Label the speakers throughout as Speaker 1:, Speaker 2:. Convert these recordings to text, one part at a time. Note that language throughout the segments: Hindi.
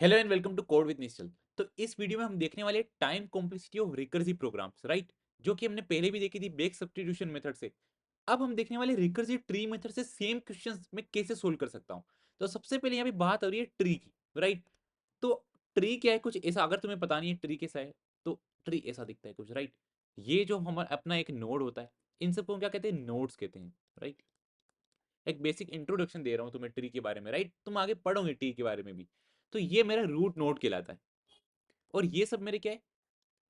Speaker 1: Hello and welcome to code with Nishchal. तो इस वीडियो में हम देखने वाले time complexity of recursive programs, right, जो कि हमने पहले भी देखी थी बैक सब्स्टिट्यूशन मेथड से। अब हम देखने वाले रिकर्सिव ट्री मेथड से सेम क्वेश्चंस में कैसे सोल्व कर सकता हूं। तो सबसे पहले यहाँ पे बात हो रही है ट्री की, राइट। तो ट्री क्या है, कुछ ऐसा, अगर तुम्हें पता नहीं है ट्री कैसा है तो ट्री ऐसा दिखता है कुछ, राइट। ये जो हमारा अपना एक नोड होता है, इन सबको हम क्या कहते हैं, नोड्स कहते हैं, राइट। एक बेसिक इंट्रोडक्शन दे रहा हूं तुम्हें ट्री के बारे में, राइट, तुम आगे पढ़ोगे ट्री के बारे में भी। तो ये मेरा रूट नोड कहलाता है, और ये सब मेरे क्या है,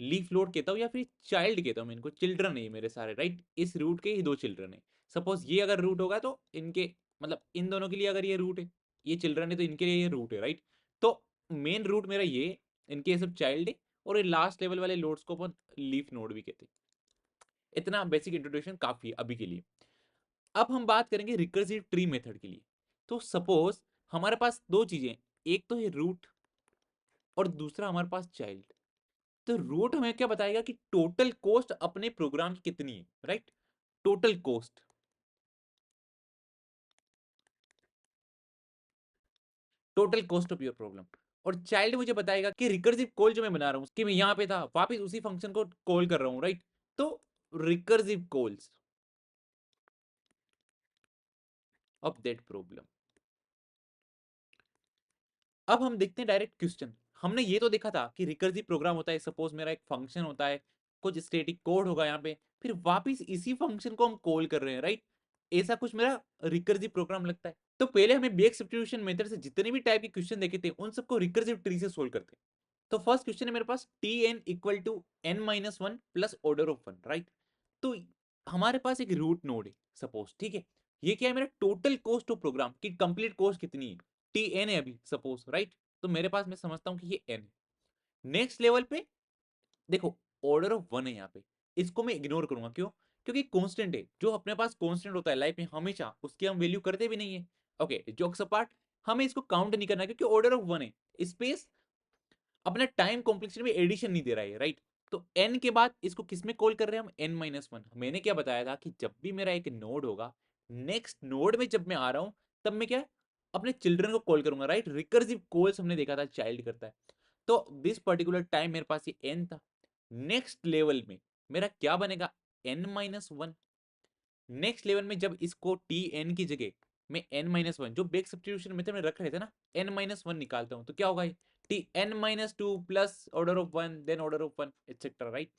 Speaker 1: लीफ नोड कहता हूँ या फिर चाइल्ड कहता हूँ मैं इनको, चिल्ड्रन है ये मेरे सारे, राइट। इस रूट के ही दो चिल्ड्रन है। सपोज ये अगर रूट होगा तो इनके, मतलब इन दोनों के लिए अगर ये रूट है, ये चिल्ड्रन है तो इनके लिए ये रूट है, राइट। तो मेन रूट मेरा ये, इनके ये सब चाइल्ड है, और ये लास्ट लेवल वाले नोड्स को अपन लीफ नोड भी कहते हैं। इतना बेसिक इंट्रोडक्शन काफी है अभी के लिए। अब हम बात करेंगे रिकर्सिव ट्री मेथड के लिए। तो सपोज हमारे पास दो चीजें, एक तो है रूट और दूसरा हमारे पास चाइल्ड। तो रूट हमें क्या बताएगा कि टोटल कॉस्ट अपने प्रोग्राम की कितनी है, right. Total cost, total cost of your problem. और चाइल्ड मुझे बताएगा कि रिकर्सिव कॉल जो मैं बना रहा हूं कि मैं यहां पे था वापस उसी फंक्शन को कॉल कर रहा हूं, राइट। तो recursive calls of that problem. अब हम देखते हैं डायरेक्ट क्वेश्चन। हमने ये तो देखा था कि रिकर्सिव प्रोग्राम होता है, सपोज मेरा एक फंक्शन होता है, कुछ स्टैटिक कोड होगा यहाँ पे, फिर वापस इसी फंक्शन को हम कॉल कर रहे हैं, राइट। ऐसा कुछ मेरा रिकर्सिव प्रोग्राम लगता है। तो पहले हमें बैक सब्स्टिट्यूशन मेथड से जितने भी टाइप के क्वेश्चन देखे थे उन सबको रिकर्सिव ट्री से सोल्व करते हैं। तो फर्स्ट क्वेश्चन है मेरे पास, T N equal to N minus one plus order of one, right. तो हमारे पास एक रूट नोड है सपोज, ठीक है। ये क्या है, मेरा टोटल कॉस्ट ऑफ प्रोग्राम की कंप्लीट कॉस्ट कितनी है, टी एन है अभी सपोज, राइट। तो मेरे पास, मैं समझता हूं कि ये एन। नेक्स्ट लेवल पे देखो, ऑर्डर ऑफ वन है यहाँ पे, इसको मैं इग्नोर करूंगा, क्यों? क्योंकि कांस्टेंट है, जो अपने पास कांस्टेंट होता है लाइफ में हमेशा, उसकी हम वैल्यू करते भी नहीं है। ओके, जोक्स अपार्ट, हमें इसको काउंट नहीं करना क्योंकि ऑर्डर ऑफ वन है। स्पेस अपना टाइम कॉम्प्लेक्सिटी में एडिशन नहीं दे रहा है, राइट। तो n के बाद इसको किस में कॉल कर रहे हैं हम, n माइनस वन। मैंने क्या बताया था कि जब भी मेरा एक नोड होगा, नेक्स्ट नोड में जब मैं आ रहा हूं, तब मैं क्या, अपने चिल्ड्रन को कॉल करूंगा, राइट। रिकर्सिव कॉल्स हमने देखा था चाइल्ड करता है। तो दिस पर्टिकुलर टाइम मेरे पास ये n था। नेक्स्ट लेवल में मेरा क्या बनेगा, n minus one. Next level में जब इसको टी एन की जगह मैं n माइनस वन, जो बैक सब्स्टिट्यूशन मेथड में रख रहे थे ना, n माइनस वन निकालता हूं, तो क्या होगा, T N minus two plus order of one then order of one etcetera, right.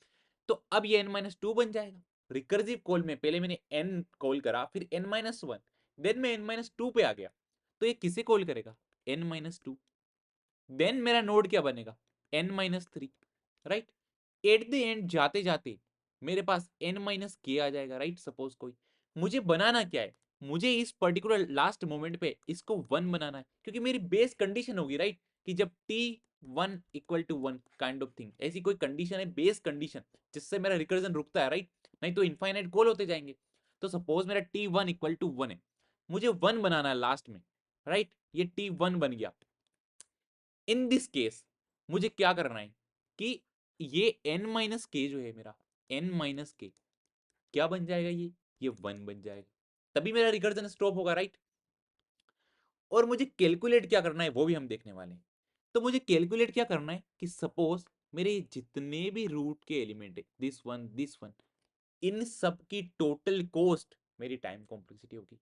Speaker 1: तो अब ये n माइनस टू बन जाएगा। रिकर्सिव कॉल में पहले मैंने n कॉल करा, फिर n माइनस वन, देन मैं n माइनस टू पे आ गया। तो ये किसे कॉल करेगा, n माइनस टू। देन मेरा नोड क्या बनेगा, n minus three, right. At the end जाते जाते मेरे पास n माइनस के आ जाएगा, राइट। सपोज कोई, मुझे बनाना क्या है, मुझे इस पर्टिकुलर लास्ट मोमेंट पे इसको वन बनाना है, क्योंकि मेरी बेस कंडीशन होगी, राइट, कि जब t one equal to one kind of thing, ऐसी कोई कंडीशन है, बेस कंडीशन, जिससे मेरा रिकर्जन रुकता है, राइट। नहीं तो इनफाइनाइट कॉल होते जाएंगे। तो सपोज मेरा t one equal to one है, मुझे वन बनाना है लास्ट में, राइट। ये t वन बन गया। इन दिस केस मुझे क्या करना है कि ये n माइनस के जो है मेरा, n माइनस के क्या बन जाएगा, ये वन बन जाएगा, तभी मेरा रिकर्जन स्टॉप होगा, राइट। और मुझे कैलकुलेट क्या करना है वो भी हम देखने वाले हैं। तो मुझे कैलकुलेट क्या करना है कि सपोज मेरे जितने भी रूट के एलिमेंट है, दिस वन, इन सब की टोटल कॉस्ट मेरी टाइम कॉम्प्लेक्सिटी होगी।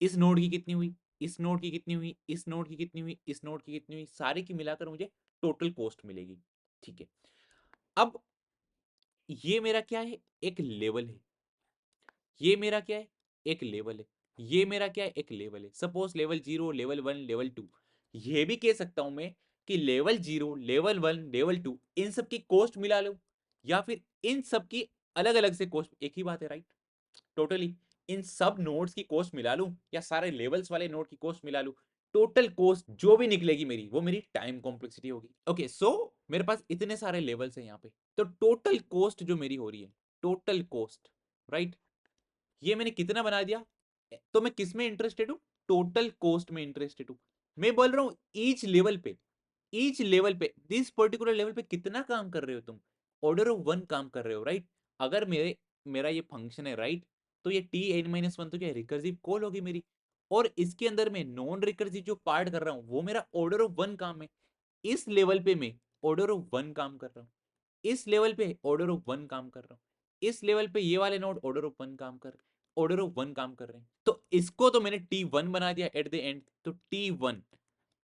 Speaker 1: इस नोड की कितनी हुई, इस नोड की कितनी हुई, इस नोड की कितनी हुई, इस नोड की कितनी हुई, सारी की मिलाकर मुझे टोटल कॉस्ट मिलेगी, ठीक है। अब ये मेरा क्या है, एक लेवल है। ये मेरा क्या है, एक लेवल है। ये मेरा क्या है, एक लेवल है। Suppose level zero, level one, level two. ये भी कह सकता हूं मैं कि level zero, level one, level two, इन सब की कॉस्ट मिला लो, या फिर इन सब की अलग अलग से कॉस्ट, एक ही बात है, राइट। टोटली इन सब नोड्स की कॉस्ट मिला लूं, या सारे लेवल्स वाले नोड की कॉस्ट मिला लूं, टोटल कॉस्ट जो भी निकलेगी मेरी, वो मेरी टाइम कॉम्प्लेक्सिटी होगी। ओके, सो मेरे पास इतने सारे लेवल्स हैं यहाँ पे, तो टोटल कॉस्ट जो मेरी हो रही है, टोटल कॉस्ट, राइट, ये मैंने कितना बना दिया। तो मैं किस में इंटरेस्टेड हूं, टोटल कॉस्ट में इंटरेस्टेड हूं। मैं बोल रहा हूं ईच लेवल पे दिस पर्टिकुलर लेवल पे कितना काम कर रहे हो तुम, ऑर्डर ऑफ वन काम कर रहे हो, राइट। अगर मेरा ये फंक्शन है, राइट, तो ये टी एन माइनस वन तो क्या रिकर्सिव कॉल होगी मेरी, और इसके अंदर मैं नॉन रिकर्सिव जो पार्ट कर रहा हूं वो मेरा ऑर्डर ऑफ वन काम है। इस लेवल पे मैं ऑर्डर ऑफ 1 काम कर रहा हूं, इस लेवल पे ऑर्डर ऑफ 1 काम कर रहा हूं, इस लेवल पे ये वाले नोड ऑर्डर ऑफ 1 काम कर रहे हैं, ऑर्डर ऑफ 1 काम कर रहे हैं। तो इसको तो मैंने T1 बना दिया एट द एंड, तो T1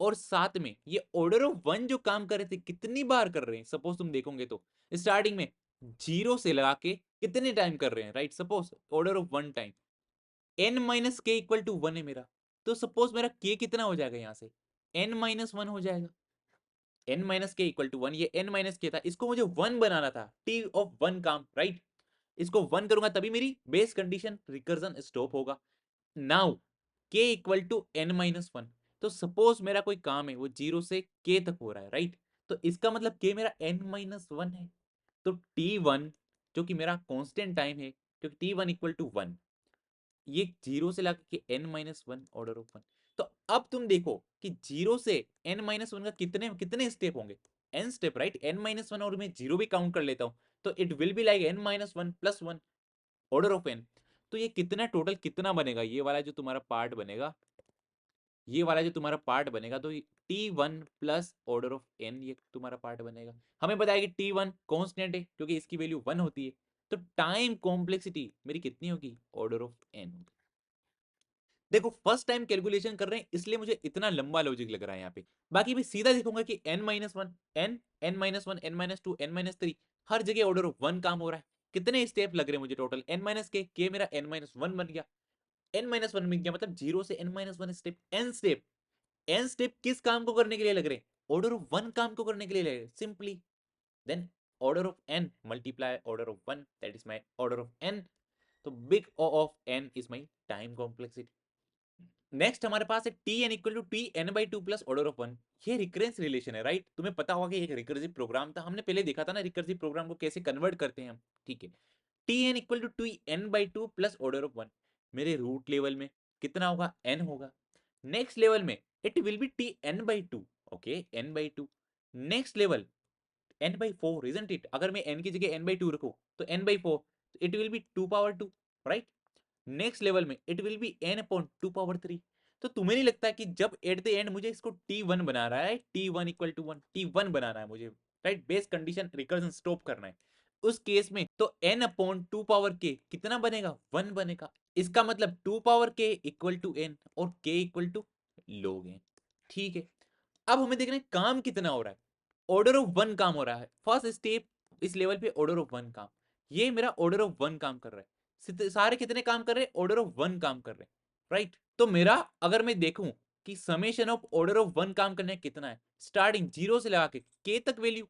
Speaker 1: और साथ में ये ऑर्डर ऑफ 1 जो काम कर रहे थे कितनी बार कर रहे हैं, सपोज तुम देखोगे तो स्टार्टिंग में 0 से लगा के कितने टाइम कर रहे हैं, right? Suppose order of 1 time, n minus के इक्वल टू 1 है मेरा, तो सपोज मेरा k कितना हो जाएगा यहां से, n माइनस 1 हो जाएगा। n माइनस के इक्वल टू 1, ये n माइनस के था, इसको मुझे 1 बनाना था, t ऑफ 1 काम, राइट? इसको 1 करूंगा तभी मेरी बेस कंडीशन रिकर्जन स्टॉप होगा। Now k equal to n minus 1, तो सपोज मेरा कोई काम है वो 0 से k तक हो रहा है, राइट? तो इसका मतलब k मेरा n माइनस 1 है, तो t1 जो कि मेरा कांस्टेंट टाइम है, क्योंकि t1 इक्वल टू 1, ये 0 से लगा के n माइनस 1 ऑर्डर ऑफ 1। तो अब तुम देखो कि 0 से n माइनस 1 का कितने कितने स्टेप होंगे, n step, right? n minus 1 और मैं 0 भी काउंट कर लेता हूं, तो it will be like n minus 1 plus 1 order of n। तो ये कितना टोटल कितना बनेगा, ये वाला जो तुम्हारा पार्ट बनेगा, ये वाला जो तुम्हारा पार्ट बनेगा, तो T1 plus order of n ये तुम्हारा पार्ट बनेगा। हमें पता है कि T1 कांस्टेंट है क्योंकि इसकी वैल्यू 1 होती है, तो टाइम कॉम्प्लेक्सिटी मेरी कितनी होगी, ऑर्डर ऑफ n होगी। देखो फर्स्ट टाइम कैलकुलेशन कर रहे हैं इसलिए मुझे इतना लंबा लॉजिक लग रहा है यहाँ पे, बाकी मैं सीधा देखूंगा कि n minus one, n minus one, n minus two, n minus three, हर जगह ऑर्डर ऑफ 1 काम हो रहा है। कितने स्टेप लग रहे हैं मुझे टोटल, n माइनस के मेरा n माइनस 1 बन गया, n माइनस 1 बन गया, मतलब 0 से n minus 1 step, n step, n step किस काम को करने के लिए लग रहे हैं, ऑर्डर ऑफ 1 काम को करने के लिए लग रहे हैं simply. Then order of n multiply order of 1, that is my order of n। तो big O of n is my time complexity. Next हमारे पास है T N equal to T N by two plus order of 1। ये रिकरेंस रिलेशन है, राइट? तुम्हें पता होगा कि एक रिकर्सिव प्रोग्राम था, हमने पहले देखा था ना रिकर्सिव प्रोग्राम को कैसे कन्वर्ट करते हैं हम, ठीक है? T N equal to T N by two plus order of 1, मेरे रूट लेवल में कितना होगा, n होगा। नेक्स्ट लेवल में it will be T N by two, okay, n by two. Next level n by four, isn't it? अगर मैं n की जगह n बाई टू रखूं तो n by four, it will be 2 power 2, right? Next level में it will be n upon 2 power 3। तो तुम्हें नहीं लगता कि जब एट द एंड मुझे इसको t1 बना रहा है, t1 इक्वल टू 1, t1 बनाना है मुझे, right? Base condition recursion stop करना है, उस केस में तो n अपॉन 2 पावर k कितना बनेगा, 1 बनेगा। इसका मतलब 2 power k equal to n और k equal to log n, ठीक है? अब हमें देखना है काम कितना हो रहा है, ऑर्डर ऑफ 1 काम हो रहा है, फर्स्ट स्टेप इस लेवल पे ऑर्डर ऑफ 1 काम, ये मेरा ऑर्डर ऑफ 1 काम कर रहा है। सारे कितने काम कर रहे हैं, ऑर्डर ऑफ 1 काम कर रहे हैं, राइट? तो मेरा अगर मैं देखूं कि समेशन ऑफ ऑर्डर ऑफ 1 काम करने कितना है, स्टार्टिंग 0 से लगा के k तक वैल्यू,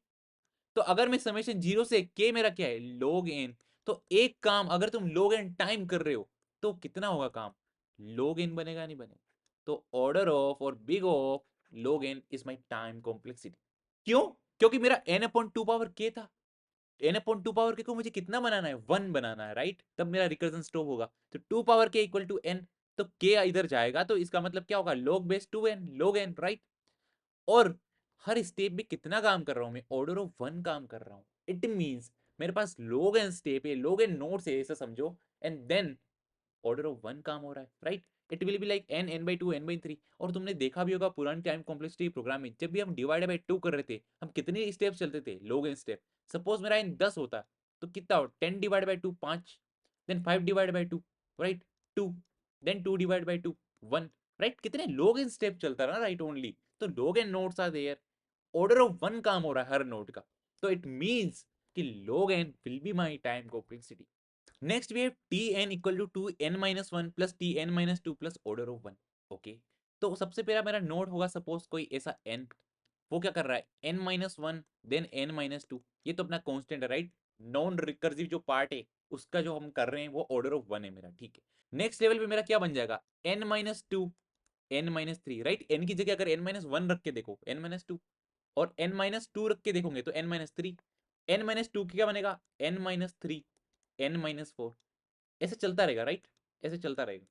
Speaker 1: तो अगर मैं समेशन 0 से k मेरा क्या है, log n, तो एक काम अगर तुम log n टाइम कर रहे हो तो कितना होगा काम, log n बनेगा, नहीं बनेगा? तो ऑर्डर ऑफ और big of log n is my time complexity. क्यों? क्योंकि मेरा n अपॉन 2 पावर k था, n अपॉन 2 पावर k को मुझे कितना बनाना है, 1 बनाना है, राइट? तब मेरा रिकर्जन स्टॉप होगा। तो 2 power k equal to n, तो k इधर जाएगा तो इसका मतलब क्या होगा, log base 2n, log n, right? और हर स्टेप में कितना काम कर रहा हूं मैं, ऑर्डर ऑफ 1 काम कर रहा हूं। इट मींस मेरे पास log n स्टेप है, log n नोड्स है ऐसा समझो, एंड देन ऑर्डर ऑफ 1 काम हो रहा है, right? It will be like n, n by to, n by three. और तुमने देखा भी होगा पुरानी टाइम कॉम्प्लेक्सिटी प्रोग्राम में, जब भी हम डिवाइड बाई टू कर रहे थे, हम कितने स्टेप चलते थे, log n स्टेप। सपोज मेरा n 10 होता तो कितना हो, 10 divide by two 5, then 5 divide by two, right, 2, then 2 divide by two 1, right? कितने log n स्टेप चलता रहा, राइट? ओनली तो log n nodes are there, order of 1 काम हो रहा है हर नोड का, तो इट मींस कि log n will be my time complexity. Next we have tn equal to 2n minus one plus tn minus two plus order of 1, okay? तो सबसे पहला मेरा नोड होगा सपोज कोई ऐसा n, वो क्या कर रहा है, n minus one then n minus two, ये तो अपना कांस्टेंट है, राइट? नॉन रिकर्सिव जो पार्ट है उसका जो हम कर रहे हैं वो ऑर्डर ऑफ 1 है मेरा, ठीक है? नेक्स्ट लेवल पे मेरा क्या बन जाएगा, n minus two, n minus three, right? n की जगह अगर n माइनस वन रख के देखो, n माइनस टू, और n माइनस टू रख के देखोगे तो n minus three, n minus to क्या बनेगा, n minus three, n minus four, ऐसे चलता रहेगा, राइट? ऐसे चलता रहेगा,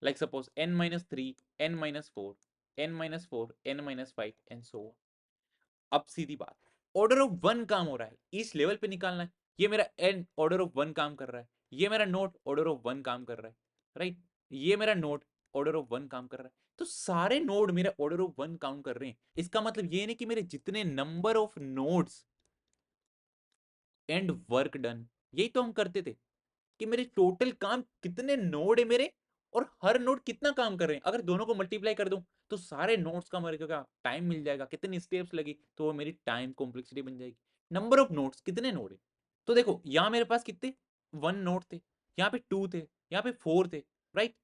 Speaker 1: like suppose n minus three, n minus four, n minus four, n minus five and so. अब सीधी बात, ऑर्डर ऑफ 1 काम हो रहा है, इस लेवल पे निकालना है। ये मेरा n ऑर्डर ऑफ 1 काम कर रहा है, ये मेरा नोट ऑर्डर ऑफ 1 काम कर रहा है, राइट? ये मेरा नोट ऑर्डर ऑफ 1 काम कर रहा है, तो सारे नोड मेरे ऑर्डर ऑफ 1 काउंट कर रहे हैं। इसका मतलब ये नहीं कि मेरे जितने number of nodes and work done, यही तो हम करते थे कि मेरे टोटल काम कितने नोड है मेरे और हर नोड कितना काम कर रहे हैं। अगर दोनों को मल्टीप्लाई कर दूं तो सारे नोड्स का मेरे को क्या टाइम मिल जाएगा, कितनी स्टेप्स लगी, तो वो मेरी टाइम कॉम्प्लेक्सिटी बन जाएगी। नंबर ऑफ नोड्स, कितने नोड है, तो देखो यहां मेरे पास कितने 1 नोड थे, यहाँ पे 2 थे, यहाँ पे 4 थे, राइट।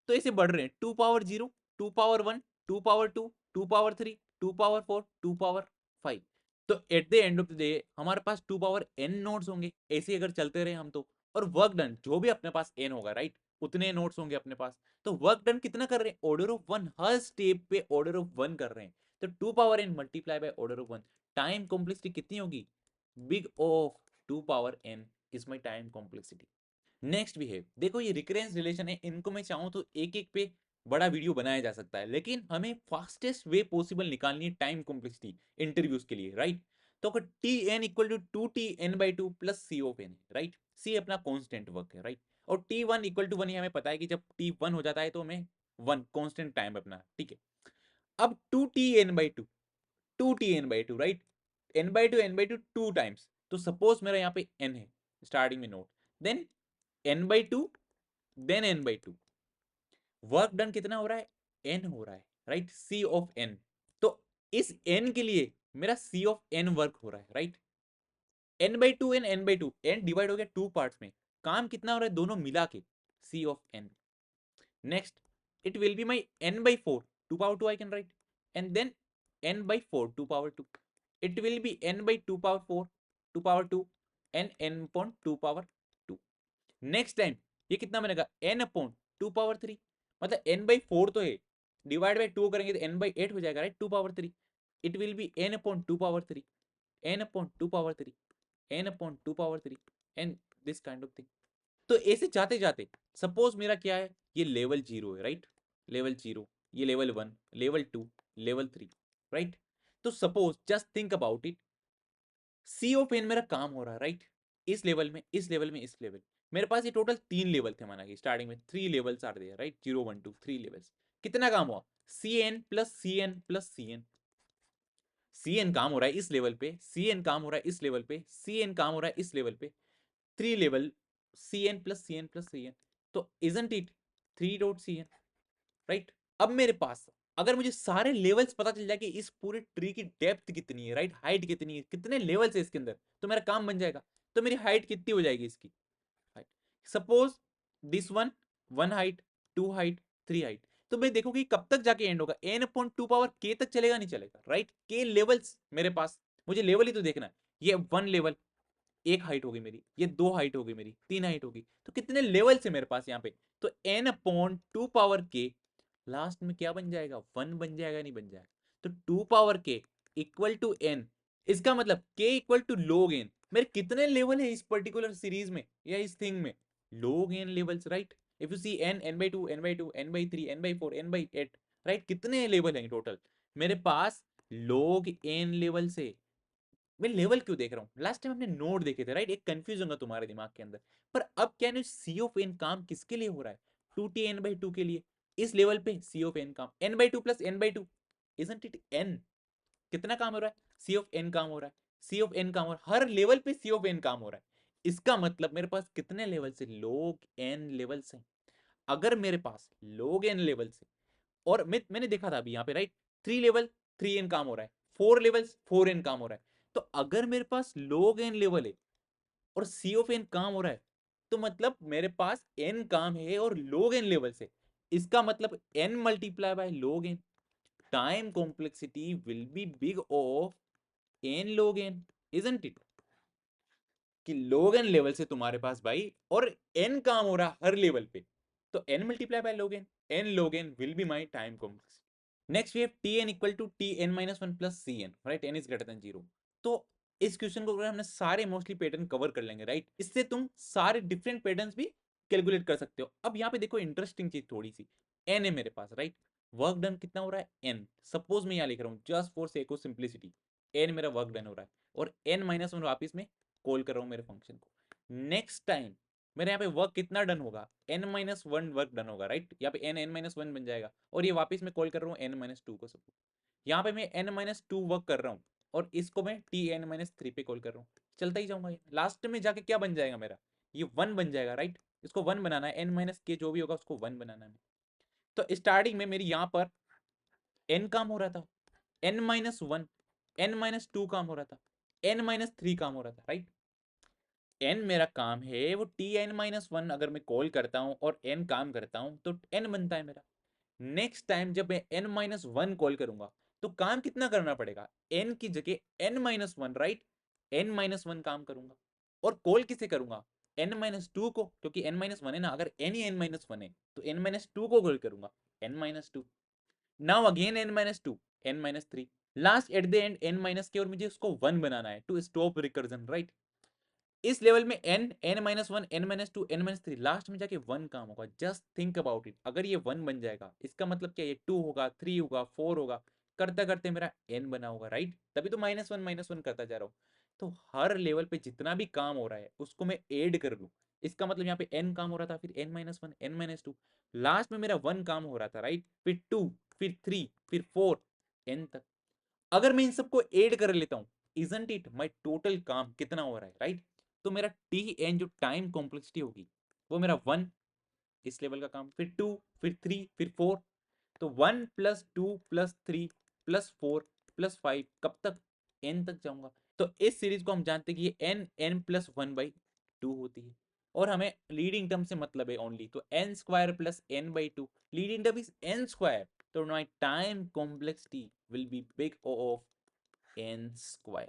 Speaker 1: तो ऐसे बढ़ रहे हैं 2 power 0, 2 power 1, 2 power 2, 2 power 3, 2 power 4, 2 power 5। तो at the end of the day हमारे पास 2 पावर n नोड्स होंगे, ऐसे अगर चलते रहे हम तो। और वर्क डन जो भी अपने पास n होगा, राइट, उतने नोड्स होंगे अपने पास। तो वर्क डन कितना कर रहे हैं, ऑर्डर ऑफ 1, हर स्टेप पे ऑर्डर ऑफ 1 कर रहे हैं। तो 2 power n multiply by order of 1, time complexity कितनी होगी, big of 2 power n is my time complexity. Next behave, देखो ये रिकरेंस रिलेशन है, इनको मैं चाहूं तो एक एक पे बड़ा वीडियो बनाया जा सकता है, लेकिन हमें फास्टेस्ट वे पॉसिबल निकालनी है टाइम कॉम्प्लेक्सिटी इंटरव्यूज के लिए, राइट। तो अगर T N equal to 2t n/2 plus C of N, right, C अपना कॉन्स्टेंट वर्क है, राइट। और t1 इक्वल टू 1 हमें पता है कि जब t1 हो जाता है तो हमें 1 कॉन्स्टेंट टाइम अपना, ठीक है। अब 2t n/2, 2t n/2, right, n/2 two times, तो सपोज मेरा यहाँ पे n है स्टार्टिंग में note, then n/2, then n/2, work done कितना हो रहा है, n हो रहा है, राइट, c ऑफ n। तो इस n के लिए मेरा c ऑफ n वर्क हो रहा है, right. n/2 and n/2, n divide हो गया 2 पार्ट्स में, काम कितना हो रहा है दोनों मिला के, c of n। Next, it will be my n/4, 2 power 2 I can write, and then n/4, 2 power 2, it will be n/2 power 4, 2 power 2, and n upon 2 power 2। Next time ये कितना बनेगा, n अपॉन 2 पावर 3, मतलब n/4 तो है, डिवाइड बाय 2 करेंगे तो n/8 हो जाएगा, right, 2 power 3। It will be n upon 2 power 3, n upon 2 power 3, n upon 2 power 3, and this kind of thing. तो ऐसे जाते जाते सपोज मेरा क्या है, ये लेवल 0 है, राइट, लेवल 0, ये लेवल 1, लेवल 2, लेवल 3, राइट। तो suppose just think about it, C of N मेरा काम हो रहा है, राइट, इस लेवल में, इस लेवल में, इस लेवल। मेरे पास ये टोटल 3 लेवल थे, माना कि स्टार्टिंग में 3 levels are there, right, 0 1 2 3 levels. कितना काम हुआ, C N plus C N plus C N, C N काम हो रहा है इस लेवल पे, सी एन काम हो रहा है इस लेवल पे, सी एन काम हो रहा है इस लेवल पे, 3 level, C N plus C N plus C N. तो isn't it 3 dot C N, right. अब मेरे पास अगर मुझे सारे लेवल्स पता चल जाए कि इस पूरे ट्री की डेप्थ कितनी है, राइट, हाइट कितनी है, कितने लेवल्स है इसके अंदर, तो मेरा काम बन जाएगा। तो मेरी हाइट कितनी हो जाएगी इसकी, height, suppose this one, 1 height, 2 height, 3 height. तो मैं देखो कि कब तक जाके एंड होगा, n अपॉन 2 पावर k तक चलेगा, नहीं चलेगा, राइट। k लेवल्स मेरे पास, मुझे लेवल ही तो देखना है। ये 1 लेवल, एक हाइट होगी मेरी, ये 2 हाइट होगी मेरी, 3 हाइट होगी, तो कितने लेवल है मेरे पास यहाँ पे। तो n upon 2 power k last में क्या बन जाएगा, 1 बन जाएगा, नहीं बन जाएगा। तो 2 power k equal to n, इसका मतलब k equal to log n। मेरे कितने लेवल है इस पर्टिकुलर सीरीज में या इस थिंग में, log n levels, right. If you see n, n/2, n/2, n/3, n/4, n/8, right, कितने लेवल हैं टोटल मेरे पास, log n लेवल से। मैं लेवल क्यों देख रहा हूँ, लास्ट टाइम हमने नोड देखे थे, राइट, एक कंफ्यूज होगा तुम्हारे दिमाग के अंदर। पर अब क्या नहीं, सी ऑफ एन काम किसके लिए हो रहा है, 2t n/2 के लिए। इस लेवल पे सी ऑफ एन काम n/2 plus n/2, isn't it n, कितना काम हो रहा है, सी ऑफ एन काम हो रहा है, सी ऑफ एन काम हो रहा है, हर लेवल पे सी ऑफ एन काम हो रहा है। इसका मतलब मेरे पास कितने लेवल से, लोग एन लेवल से। अगर मेरे पास लोग एन लेवल से, और मैंने देखा था अभी यहाँ पे, राइट, 3 लेवल 3n काम हो रहा है, 4 लेवल्स 4n काम हो रहा है। तो अगर मेरे पास log n लेवल है और c ऑफ n काम हो रहा है, तो मतलब मेरे पास n काम है और log n लेवल से। इसका मतलब n multiply by log n, time complexity will be big of n log n, isn't it. कि log n लेवल से तुम्हारे पास भाई, और n काम हो रहा है हर लेवल पे, तो n multiply by log n log n will be my time complexity. Next we have tn equal to tn minus 1 plus cn, right, n is greater than 0। तो इस क्वेश्चन को अगर हमने सारे मोस्टली पैटर्न कवर कर लेंगे, राइट, इससे तुम सारे डिफरेंट पैटर्न्स भी कैलकुलेट कर सकते हो। अब यहाँ पे देखो इंटरेस्टिंग चीज थोड़ी सी, n है मेरे पास, राइट, वर्क डन कितना हो रहा है n, सपोज मैं यहाँ लिख रहा हूँ just for sake of simplicity, n मेरा वर्क डन हो रहा है, और n माइनस 1 वापिस में कॉल कर रहा हूँ मेरे फंक्शन को। नेक्स्ट टाइम मेरे यहाँ पे वर्क कितना डन होगा, n-1 वर्क डन होगा, राइट। यहाँ पे n-1 बन जाएगा और ये वापस मैं कॉल कर रहा हूँ n-2 को। सपोज यहाँ पे मैं n-2 वर्क कर रहा हूँ और इसको मैं tn-3 पे कॉल कर रहा हूँ, चलता ही जाऊंगा। लास्ट में जाके क्या बन जाएगा मेरा, ये 1 बन जाएगा, राइट। इसको 1 बनाना है, n-k जो भी होगा उसको 1 बनाना है। तो स्टार्टिंग में मेरी यहाँ पर n काम हो रहा था, n-1, n-2 काम हो रहा था, n-3 काम हो रहा था, राइट। n मेरा काम है वो tn-1 अगर मैं कॉल करता हूं और n काम करता हूं तो n बनता है मेरा। नेक्स्ट टाइम जब मैं n-1 कॉल करूंगा तो काम कितना करना पड़ेगा, n की जगह n-1, राइट। n-1 काम करूंगा और कॉल किसे करूंगा, n-2 को, क्योंकि n-1 है ना। अगर n ही n-1 है तो n-2 को कॉल करूंगा, n-2। Now again n-2, n-3, last at the end n-k और मुझे उसको 1 बनाना है टू स्टॉप रिकर्जन, राइट। इस लेवल में n-1, n-2, n-3, लास्ट में जाके 1 काम होगा। जस्ट थिंक अबाउट इट, अगर ये 1 बन जाएगा इसका मतलब क्या, ये 2 होगा, 3 होगा, 4 होगा, करते करते मेरा n बना होगा, राइट। तभी तो -1 करता जा रहा हूँ। तो हर लेवल पे जितना भी काम हो रहा है उसको मैं ऐड कर लूँ, इसका मतलब यहाँ पे n काम हो रहा था, फिर n-1, n-2, लास्ट में मेरा 1 काम हो रहा था, राइट। फिर 2, फिर 3, फिर 4, n तक। अगर मैं इन सबको ऐड कर लेता हूँ, इजंट इट माय टोटल काम कितना हो रहा है, राइट। तो मेरा tn जो टाइम कॉम्प्लेक्सिटी होगी वो मेरा 1 इस लेवल का काम, फिर 2, फिर 3, फिर 4। तो 1 + 2 + 3 + 4 + 5 कब तक, n तक जाऊंगा। तो इस सीरीज को हम जानते हैं कि ये n+1/2 होती है और हमें लीडिंग टर्म से मतलब है ओनली। तो n² + n/2, leading term is n²। तो my time complexity will be big O of n²।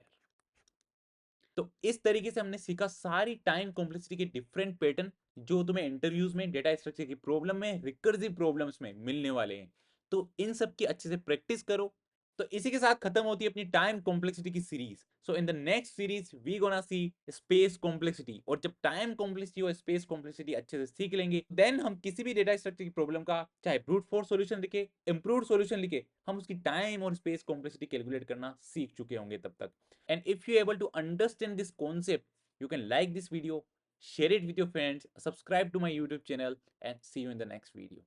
Speaker 1: तो इस तरीके से हमने सीखा सारी टाइम कॉम्प्लेक्सिटी के डिफरेंट पैटर्न जो तुम्हें इंटरव्यूज में, डेटा स्ट्रक्चर की प्रॉब्लम में, रिकर्सिव प्रॉब्लम्स में मिलने वाले हैं। तो इन सब की अच्छे से प्रैक्टिस करो। तो इसी के साथ खत्म होती है अपनी टाइम कॉम्प्लेक्सिटी की series. So in the next series we gonna see space complexity. और जब टाइम कॉम्प्लेक्सिटी और स्पेस कॉम्प्लेक्सिटी अच्छे से सीख लेंगे देन हम किसी भी डेटा स्ट्रक्चर की प्रॉब्लम का चाहे ब्रूट फोर्स सॉल्यूशन लिखे, इंप्रूव्ड सॉल्यूशन लिखे, हम उसकी टाइम और स्पेस कॉम्प्लेक्सिटी कैलकुलेट करना सीख चुके होंगे तब तक। And if you're able to understand this concept, you can like this video, share it with your friends, subscribe to my YouTube channel, and see you in the next video.